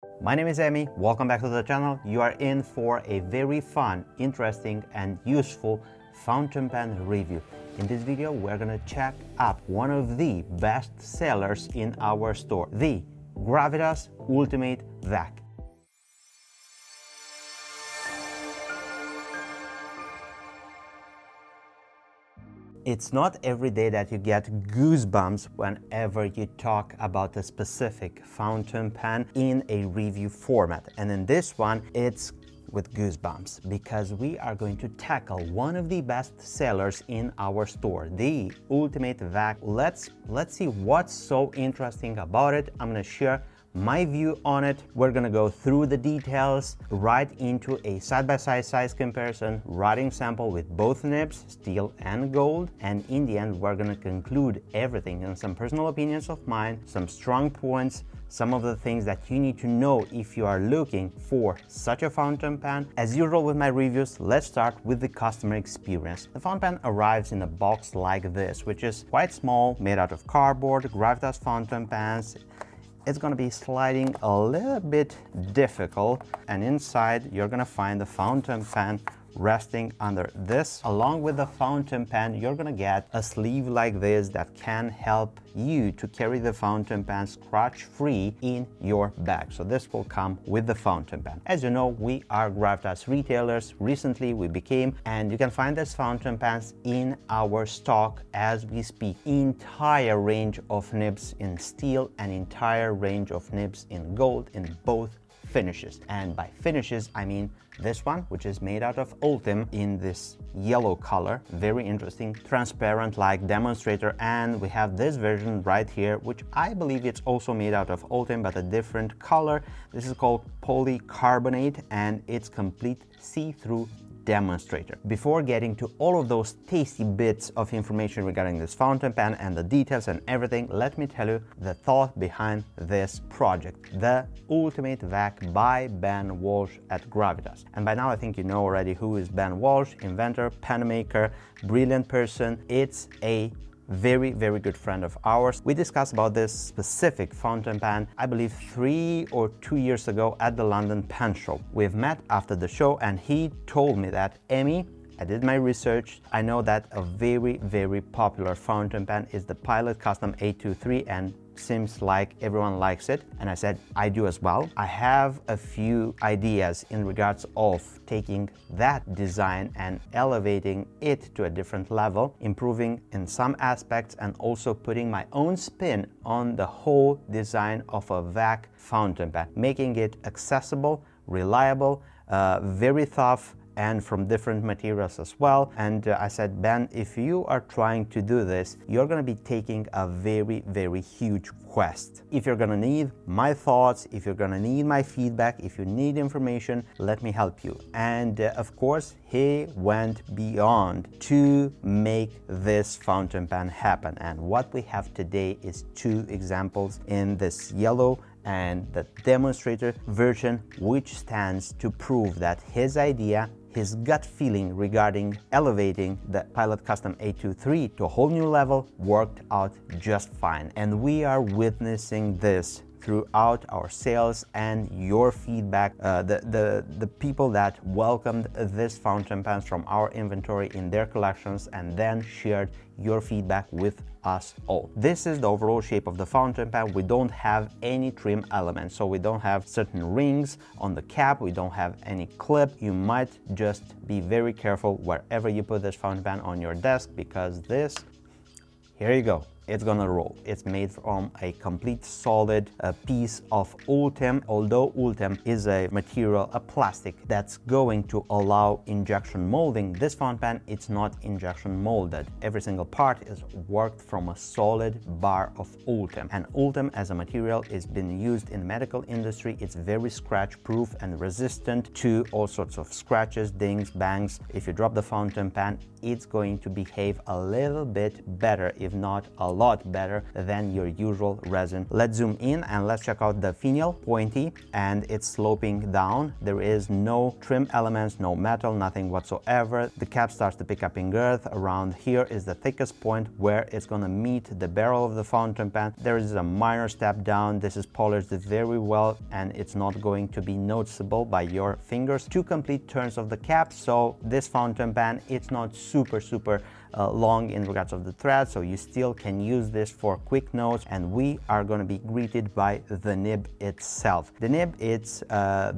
My name is Emi, welcome back to the channel. You are in for a very fun, interesting and useful fountain pen review. In this video we're gonna check out one of the best sellers in our store, the Gravitas Ultimate Vac. It's not every day that you get goosebumps whenever you talk about a specific fountain pen in a review format. And in this one, it's with goosebumps because we are going to tackle one of the best sellers in our store, the Ultimate Vac. Let's see what's so interesting about it. I'm gonna share my view on it. We're gonna go through the details, right into a side-by-side size comparison, writing sample with both nibs, steel and gold, and in the end we're gonna conclude everything and some personal opinions of mine, some strong points, some of the things that you need to know if you are looking for such a fountain pen. As usual with my reviews, let's start with the customer experience. The fountain pen arrives in a box like this, which is quite small, made out of cardboard. Gravitas fountain pens, it's going to be sliding a little bit difficult, and inside you're going to find the fountain pen resting under this. Along with the fountain pen, you're going to get a sleeve like this that can help you to carry the fountain pen scratch free in your bag. So this will come with the fountain pen. As you know, we are Gravitas retailers. Recently we became, and you can find this fountain pens in our stock as we speak. Entire range of nibs in steel and entire range of nibs in gold in both finishes. And by finishes I mean this one, which is made out of Ultem in this yellow color, very interesting, transparent like demonstrator, and we have this version right here, which I believe it's also made out of Ultem but a different color. This is called Polycarbonate and it's complete see-through demonstrator. Before getting to all of those tasty bits of information regarding this fountain pen and the details and everything, let me tell you the thought behind this project, the Ultimate Vac by Ben Walsh at Gravitas. And by now I think you know already who is Ben Walsh, inventor, pen maker, brilliant person. It's a very good friend of ours. We discussed about this specific fountain pen, I believe 3 or 2 years ago at the London Pen Show. We've met after the show and he told me that, Emi, I did my research, I know that a very popular fountain pen is the Pilot Custom 823 and seems like everyone likes it. And I said, I do as well. I have a few ideas in regards of taking that design and elevating it to a different level, improving in some aspects and also putting my own spin on the whole design of a vac fountain pen, making it accessible, reliable, very tough, and from different materials as well. And I said, Ben, if you are trying to do this, you're going to be taking a very huge quest. If you're going to need my thoughts, if you're going to need my feedback, if you need information, let me help you. And of course, he went beyond to make this fountain pen happen. And what we have today is 2 examples in this yellow and the demonstrator version, which stands to prove that his idea, his gut feeling regarding elevating the Pilot Custom 823 to a whole new level worked out just fine. And we are witnessing this throughout our sales and your feedback, the people that welcomed this fountain pens from our inventory in their collections and then shared your feedback with us all. This is the overall shape of the fountain pen. We don't have any trim elements, so we don't have certain rings on the cap, we don't have any clip. You might just be very careful wherever you put this fountain pen on your desk because this, here you go, it's gonna roll. It's made from a complete solid piece of Ultem. Although Ultem is a material, a plastic that's going to allow injection molding, this fountain pen, it's not injection molded. Every single part is worked from a solid bar of Ultem. And Ultem as a material is been used in the medical industry. It's very scratch proof and resistant to all sorts of scratches, dings, bangs. If you drop the fountain pen, it's going to behave a little bit better, if not a lot better than your usual resin. Let's zoom in and let's check out the finial, pointy, and it's sloping down. There is no trim elements, no metal, nothing whatsoever. The cap starts to pick up in girth. Around here is the thickest point where it's gonna meet the barrel of the fountain pen. There is a minor step down. This is polished very well and it's not going to be noticeable by your fingers. 2 complete turns of the cap, so this fountain pen, it's not super long in regards of the thread, so you still can use this for quick notes. And we are going to be greeted by the nib itself. The nib, it's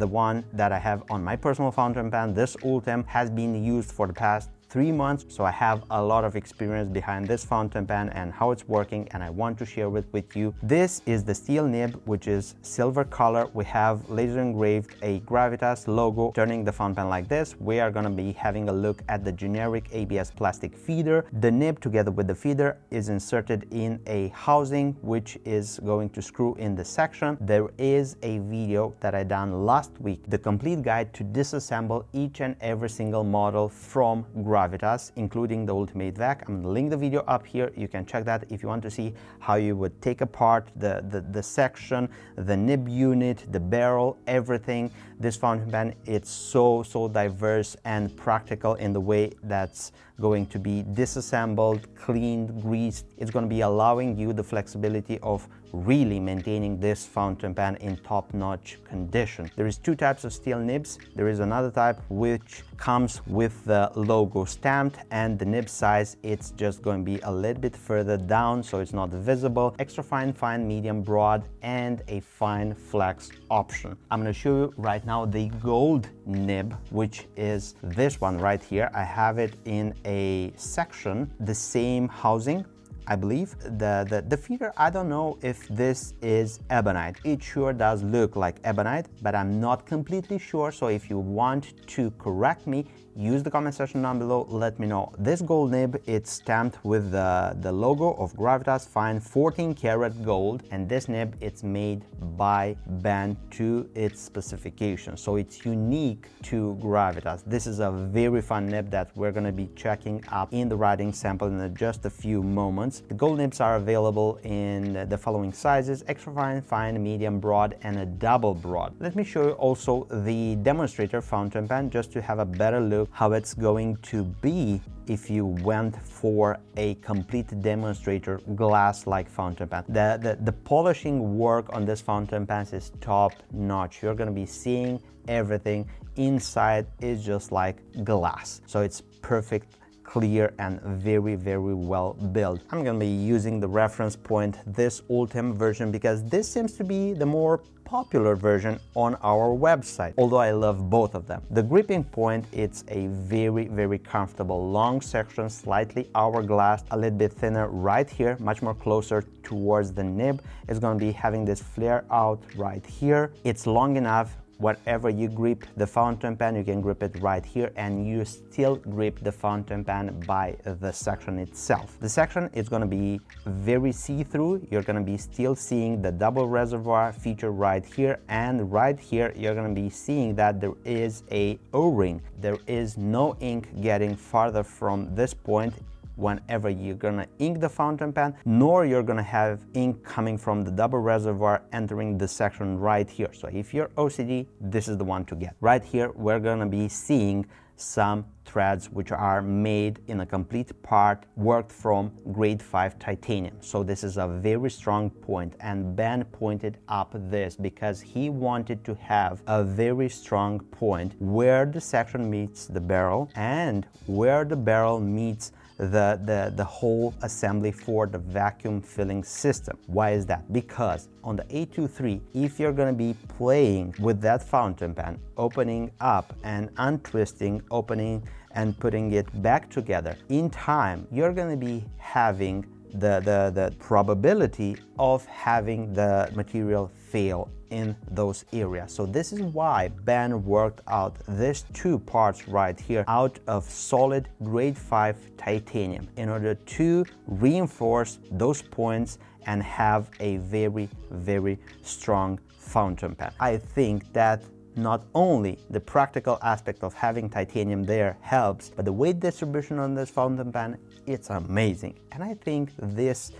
the one that I have on my personal fountain pen. This Ultem has been used for the past 3 months, so I have a lot of experience behind this fountain pen and how it's working, and I want to share it with you. This is the steel nib, which is silver color. We have laser engraved a Gravitas logo turning the fountain pen like this. We are going to be having a look at the generic ABS plastic feeder. The nib together with the feeder is inserted in a housing which is going to screw in the section. There is a video that I done last week, the complete guide to disassemble each and every single model from Gravitas, including the Ultimate Vac. I'm gonna link the video up here. You can check that if you want to see how you would take apart the section, the nib unit, the barrel, everything. This fountain pen, it's so diverse and practical in the way that's going to be disassembled, cleaned, greased. It's going to be allowing you the flexibility of really maintaining this fountain pen in top-notch condition. There is 2 types of steel nibs. There is another type which comes with the logo stamped, and the nib size, it's just going to be a little bit further down so it's not visible. Extra fine, medium, broad, and a fine flex option. I'm going to show you right now the gold nib, which is this one right here. I have it in a section, the same housing. I believe the feeder, I don't know if this is ebonite. It sure does look like ebonite, but I'm not completely sure. So if you want to correct me, use the comment section down below, let me know. This gold nib, it's stamped with the logo of Gravitas fine 14 karat gold, and this nib, it's made by Ben to its specifications, so it's unique to Gravitas. This is a very fun nib that we're going to be checking up in the writing sample in just a few moments. The gold nibs are available in the following sizes: extra fine, medium, broad, and a double broad. Let me show you also the demonstrator fountain pen just to have a better look how it's going to be if you went for a complete demonstrator glass-like fountain pen. The polishing work on this fountain pen is top notch. You're going to be seeing everything inside is just like glass, so it's perfect, clear, and very well built. I'm going to be using the reference point, this Ultem version, because this seems to be the more popular version on our website, although I love both of them. The gripping point, it's a very comfortable long section, slightly hourglass, a little bit thinner right here, much more closer towards the nib. It's going to be having this flare out right here. It's long enough. Whatever you grip the fountain pen, you can grip it right here, and you still grip the fountain pen by the section itself. The section is going to be very see-through. You're going to be still seeing the double reservoir feature right here, and right here you're going to be seeing that there is a O-ring. There is no ink getting farther from this point whenever you're gonna ink the fountain pen, nor you're gonna have ink coming from the double reservoir entering the section right here. So if you're OCD, this is the one to get. Right here, we're gonna be seeing some threads which are made in a complete part, worked from grade 5 titanium. So this is a very strong point, and Ben pointed up this because he wanted to have a very strong point where the section meets the barrel and where the barrel meets the whole assembly for the vacuum filling system. Why is that? Because on the 823, if you're going to be playing with that fountain pen, opening up and untwisting, opening and putting it back together, in time you're going to be having the probability of having the material fail in those areas. So this is why Ben worked out these 2 parts right here out of solid grade 5 titanium in order to reinforce those points and have a very strong fountain pen. I think that not only the practical aspect of having titanium there helps, but the weight distribution on this fountain pen, it's amazing. And I think this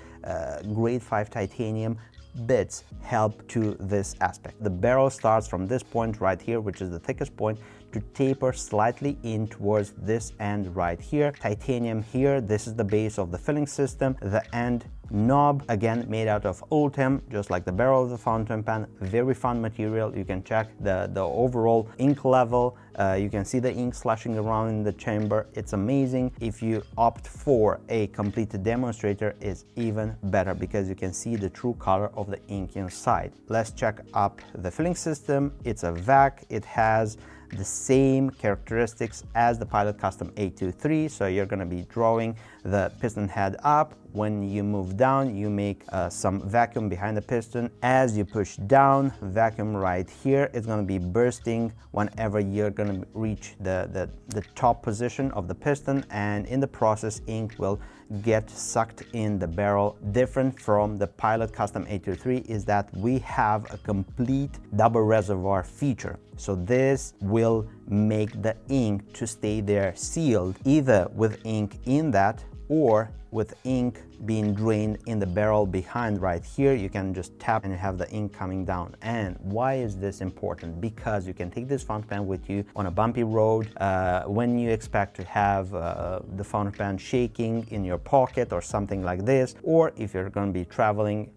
grade 5 titanium bits help to this aspect. The barrel starts from this point right here, which is the thickest point, to taper slightly in towards this end right here. Titanium here, this is the base of the filling system. The end knob, again made out of Ultem, just like the barrel of the fountain pen. Very fun material. You can check the overall ink level. You can see the ink sloshing around in the chamber. It's amazing. If you opt for a completed demonstrator, it's even better because you can see the true color of the ink inside. Let's check up the filling system. It's a vac. It has the same characteristics as the Pilot Custom 823, so you're going to be drawing the piston head up. When you move down, you make some vacuum behind the piston. As you push down, vacuum right here, it's going to be bursting whenever you're going to reach the top position of the piston, and in the process ink will get sucked in the barrel. Different from the Pilot Custom 823 is that we have a complete double reservoir feature. So this will make the ink to stay there sealed, either with ink in that or with ink being drained in the barrel behind right here. You can just tap and you have the ink coming down. And why is this important? Because you can take this fountain pen with you on a bumpy road when you expect to have the fountain pen shaking in your pocket or something like this, or if you're going to be traveling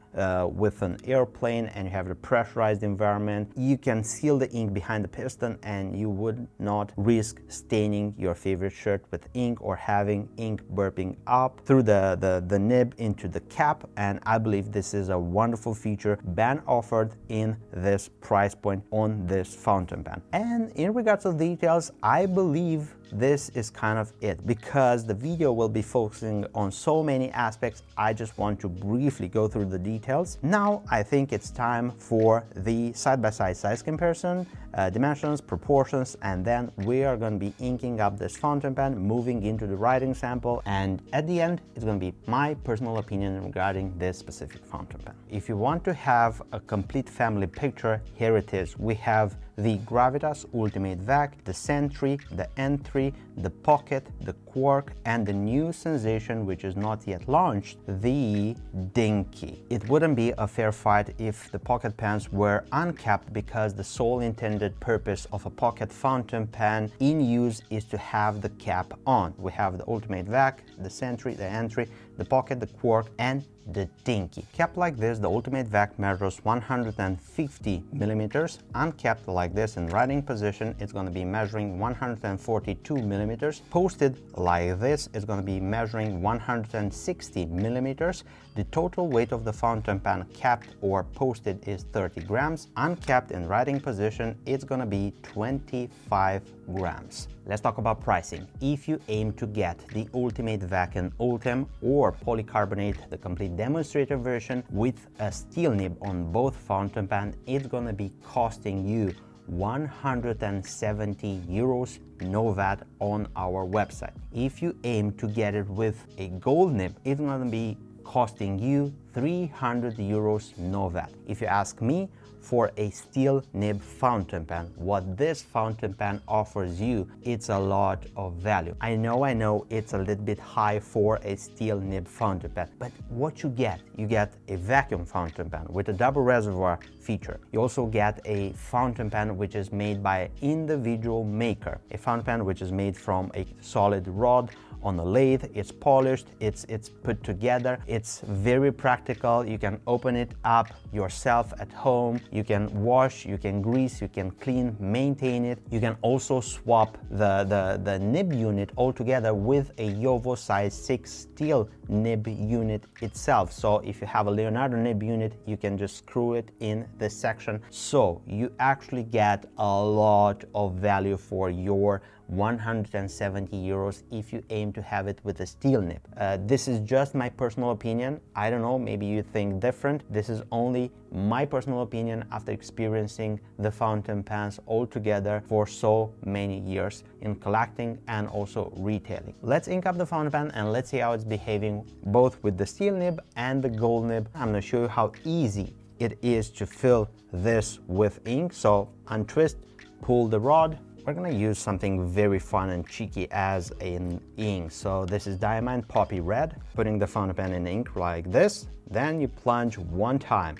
with an airplane and you have a pressurized environment, you can seal the ink behind the piston and you would not risk staining your favorite shirt with ink or having ink burping up through the nib into the cap. And I believe this is a wonderful feature Ben offered in this price point on this fountain pen. And in regards to details, I believe this is kind of it, because the video will be focusing on so many aspects. I just want to briefly go through the details. Now I think it's time for the side-by-side size comparison, dimensions, proportions, and then we are going to be inking up this fountain pen, moving into the writing sample, and at the end it's going to be my personal opinion regarding this specific fountain pen. If you want to have a complete family picture, here it is. We have the Gravitas Ultimate Vac, the Sentry, the N3, the Pocket, the Quark, and the new sensation, which is not yet launched, the Dinky. It wouldn't be a fair fight if the pocket pens were uncapped, because the sole intended purpose of a pocket fountain pen in use is to have the cap on. We have the Ultimate Vac, the Sentry, the N3, the Pocket, the Quark, and the Dinky. Capped like this, the Ultimate Vac measures 150 millimeters. Uncapped like this in writing position, it's going to be measuring 142 millimeters. Posted like this, it's going to be measuring 160 millimeters. The total weight of the fountain pen capped or posted is 30 grams. Uncapped in writing position, it's going to be 25 grams. Let's talk about pricing. If you aim to get the Ultimate Vac in Ultem or Polycarbonate, the complete demonstrator version with a steel nib on both fountain pen, it's gonna be costing you 170 euros, no VAT, on our website. If you aim to get it with a gold nib, it's gonna be costing you 300 euros, no VAT. If you ask me, for a steel nib fountain pen, what this fountain pen offers you, it's a lot of value. I know it's a little bit high for a steel nib fountain pen, but what you get a vacuum fountain pen with a double reservoir feature. You also get a fountain pen which is made by an individual maker, a fountain pen which is made from a solid rod on a lathe. It's polished, it's put together, it's very practical. You can open it up yourself at home, you can wash, you can grease, you can clean, maintain it. You can also swap the nib unit altogether with a Jowo size 6 steel nib unit itself. So if you have a Leonardo nib unit, you can just screw it in this section. So you actually get a lot of value for your 170 euros if you aim to have it with a steel nib. This is just my personal opinion. I don't know, maybe you think different. This is only my personal opinion after experiencing the fountain pens all together for so many years in collecting and also retailing. Let's ink up the fountain pen and let's see how it's behaving both with the steel nib and the gold nib. I'm going to show you how easy it is to fill this with ink. So untwist, pull the rod, we're gonna use something very fun and cheeky as an ink. So this is Diamond Poppy Red. Putting the fountain pen in ink like this, then you plunge one time.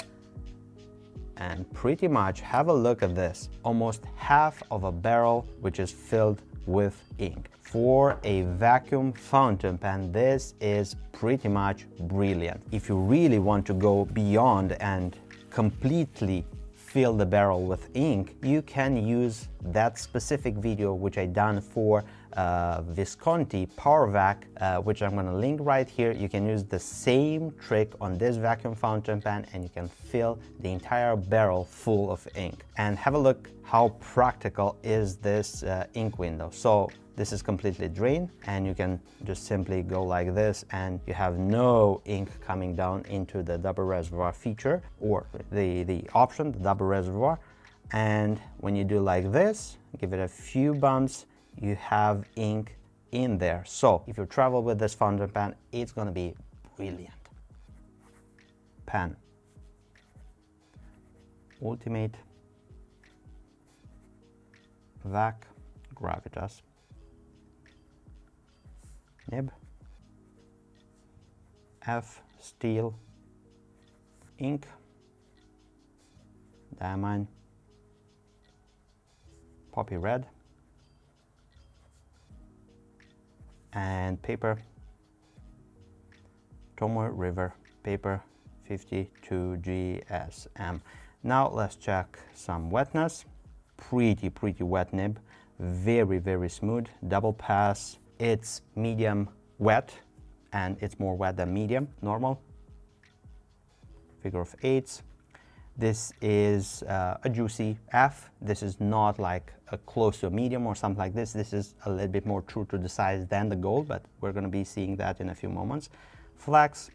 And pretty much have a look at this. Almost half of a barrel which is filled with ink. For a vacuum fountain pen, this is pretty much brilliant. If you really want to go beyond and completely fill the barrel with ink, you can use that specific video which I done for Visconti Power Vac, which I'm going to link right here. You can use the same trick on this vacuum fountain pen and you can fill the entire barrel full of ink. And have a look how practical is this ink window. So this is completely drained and you can just simply go like this and you have no ink coming down into the double reservoir feature or the option, the double reservoir. And when you do like this, give it a few bumps, you have ink in there. So if you travel with this fountain pen, it's gonna be brilliant. Pen. Ultimate Vac Gravitas. Nib, F steel, ink, Diamond Poppy Red, and paper, Tomoe River paper 52 GSM. Now let's check some wetness. Pretty wet nib, very smooth, double pass. It's medium wet and it's more wet than medium normal. Figure of 8s. This is a juicy F. This is not like a close to a medium or something like this. This is a little bit more true to the size than the gold, but we're going to be seeing that in a few moments. Flex,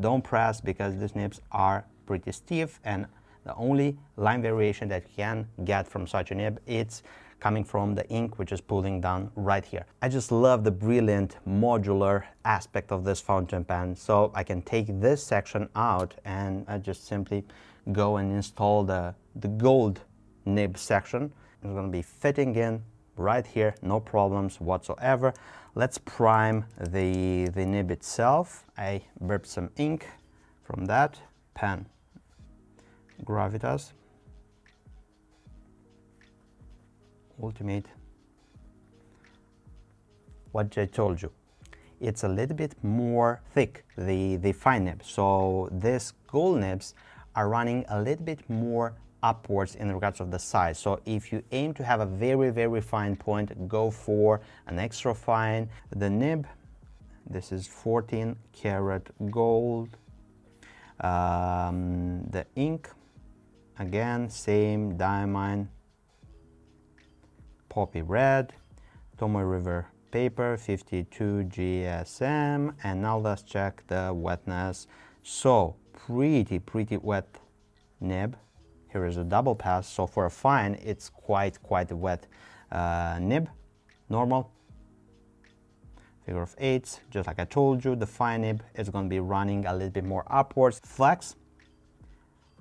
don't press because these nibs are pretty stiff, and the only line variation that you can get from such a nib, it's coming from the ink which is pulling down right here. I just love the brilliant modular aspect of this fountain pen. So I can take this section out and I just simply go and install the gold nib section. It's going to be fitting in right here, no problems whatsoever. Let's prime the nib itself. I burped some ink from that pen. Gravitas Ultimate. What I told you, it's a little bit more thick, the fine nib. So these gold nibs are running a little bit more upwards in regards of the size. So if you aim to have a very fine point, go for an extra fine. The nib, this is 14 karat gold. The ink, again, same Diamond Poppy Red, Tomoe River paper 52 GSM. And now let's check the wetness. So pretty wet nib. Here is a double pass, so for a fine it's quite a wet nib. Normal, figure of 8s, just like I told you. The fine nib is going to be running a little bit more upwards. Flex,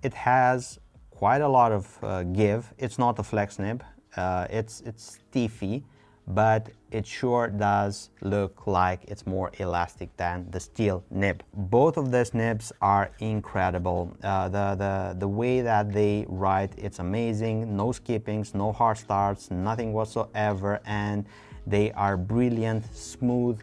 it has quite a lot of give. It's not a flex nib, it's stiffy, but it sure does look like it's more elastic than the steel nib. Both of these nibs are incredible. The way that they write, it's amazing. No skippings, no hard starts, nothing whatsoever, and they are brilliant, smooth,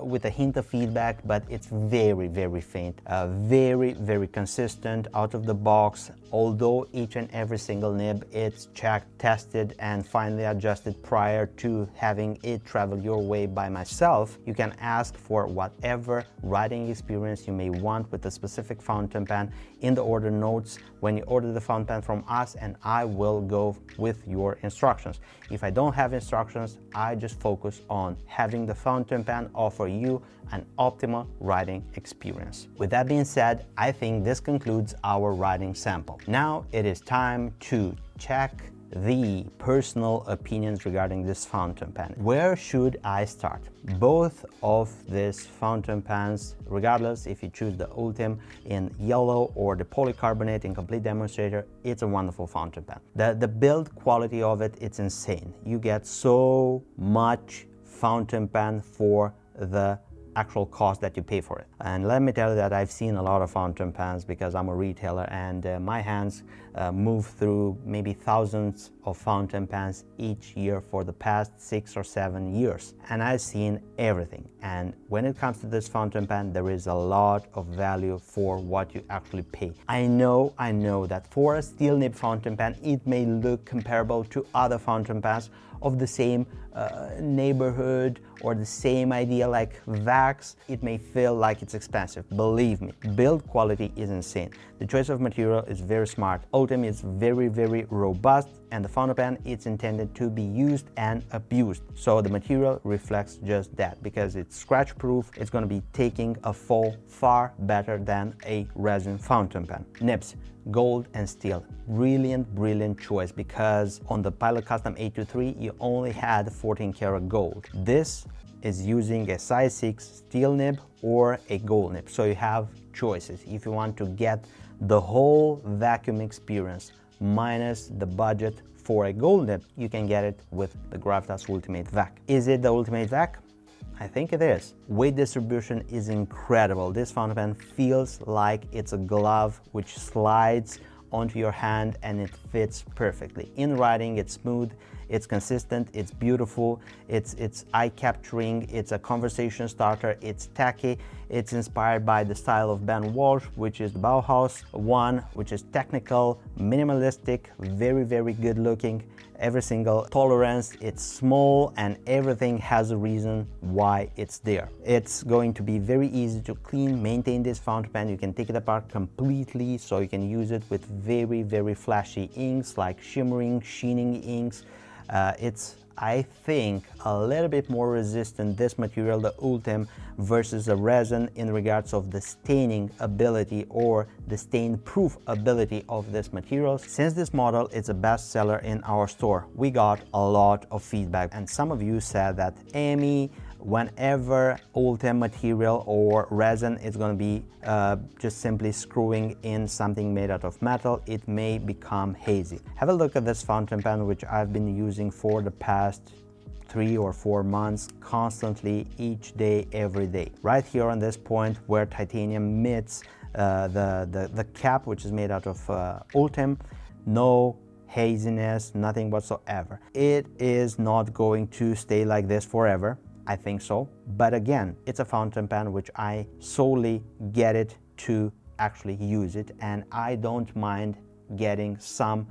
with a hint of feedback, but it's very faint, very consistent out of the box. Although each and every single nib, it's checked, tested, and finally adjusted prior to having it travel your way by myself. You can ask for whatever writing experience you may want with a specific fountain pen in the order notes when you order the fountain pen from us, and I will go with your instructions. If I don't have instructions, I just focus on having the fountain pen offer you an optimal writing experience. With that being said, I think this concludes our writing sample. Now it is time to check the personal opinions regarding this fountain pen. Where should I start? Both of these fountain pens, regardless if you choose the Ultem in yellow or the polycarbonate in complete demonstrator, it's a wonderful fountain pen. The build quality of it, it's insane. You get so much fountain pen for the actual cost that you pay for it. And let me tell you that I've seen a lot of fountain pens because I'm a retailer, and my hands move through maybe thousands of fountain pens each year for the past 6 or 7 years, and I've seen everything. And when it comes to this fountain pen, there is a lot of value for what you actually pay. I know that for a steel nib fountain pen, it may look comparable to other fountain pens of the same neighborhood or the same idea like Vax. It may feel like it's expensive. Believe me, build quality is insane. The choice of material is very smart. Ultem is very robust, and the fountain pen is intended to be used and abused. So the material reflects just that. Because it's scratch proof, it's going to be taking a fall far better than a resin fountain pen. Nibs, gold and steel. Brilliant choice, because on the Pilot Custom 823 you only had 14 karat gold. This is using a size 6 steel nib or a gold nib, so you have choices. If you want to get the whole vacuum experience minus the budget for a gold nib, you can get it with the Gravitas Ultimate Vac. Is it the Ultimate Vac? I think it is. Weight distribution is incredible. This fountain pen feels like it's a glove which slides onto your hand and it fits perfectly. In writing, it's smooth, it's consistent, it's beautiful, it's eye-capturing, it's a conversation starter, it's tacky, it's inspired by the style of Ben Walsh, which is the Bauhaus one, which is technical, minimalistic, very good looking. Every single tolerance, it's small, and everything has a reason why it's there. It's going to be very easy to clean, maintain this fountain pen. You can take it apart completely, so you can use it with very flashy inks like shimmering, sheening inks. It's, I think, a little bit more resistant, this material, the Ultem, versus a resin in regards of the staining ability or the stain proof ability of this material. Since this model is a bestseller in our store, we got a lot of feedback, and some of you said that, Amy, whenever Ultem material or resin is going to be just simply screwing in something made out of metal, it may become hazy. Have a look at this fountain pen, which I've been using for the past 3 or 4 months, constantly, each day, every day. Right here on this point where titanium meets the cap, which is made out of Ultem, no haziness, nothing whatsoever. It is not going to stay like this forever. I think so, but again, it's a fountain pen which I solely get it to actually use it, and I don't mind getting some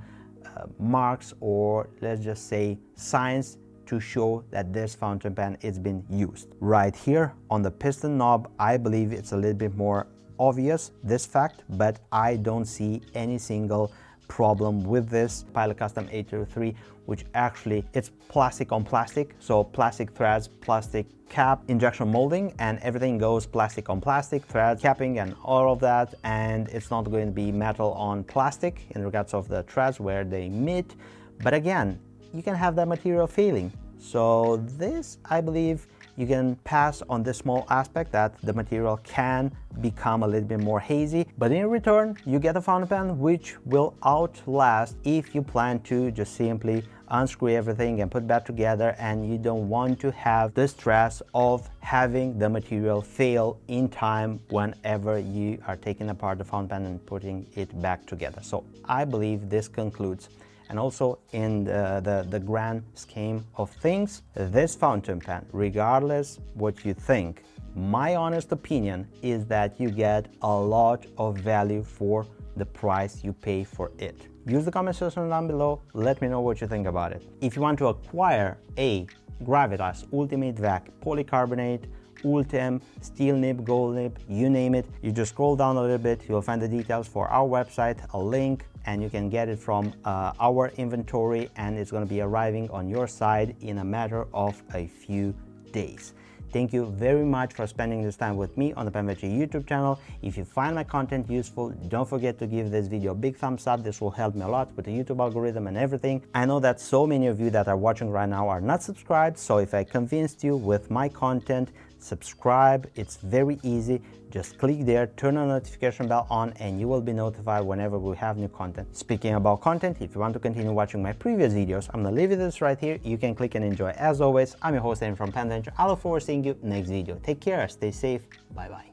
marks, or let's just say signs, to show that this fountain pen is being used. Right here on the piston knob, I believe it's a little bit more obvious, this fact, but I don't see any single problem with this Pilot Custom 803, which actually it's plastic on plastic, so plastic threads, plastic cap, injection molding, and everything goes plastic on plastic, thread capping and all of that, and it's not going to be metal on plastic in regards of the threads where they meet. But again, you can have that material failing, so this, I believe, you can pass on this small aspect that the material can become a little bit more hazy, but in return you get a fountain pen which will outlast if you plan to just simply unscrew everything and put back together, and you don't want to have the stress of having the material fail in time whenever you are taking apart the fountain pen and putting it back together. So I believe this concludes. And also in the grand scheme of things, this fountain pen, regardless what you think, my honest opinion is that you get a lot of value for the price you pay for it. Use the comment section down below, let me know what you think about it. If you want to acquire a Gravitas Ultimate Vac Polycarbonate, Ultem, steel nib, gold nib, you name it, you just scroll down a little bit, you'll find the details for our website, a link, and you can get it from our inventory, and it's going to be arriving on your side in a matter of a few days. Thank you very much for spending this time with me on the penventure YouTube channel. If you find my content useful, don't forget to give this video a big thumbs up. This will help me a lot with the YouTube algorithm and everything. I know that so many of you that are watching right now are not subscribed, so if I convinced you with my content, subscribe. It's very easy. Just click there, turn the notification bell on, and you will be notified whenever we have new content. Speaking about content, if you want to continue watching my previous videos, I'm gonna leave you this right here. You can click and enjoy. As always, I'm your host, Aaron from penventure. I look forward to seeing you next video. Take care, stay safe, bye bye.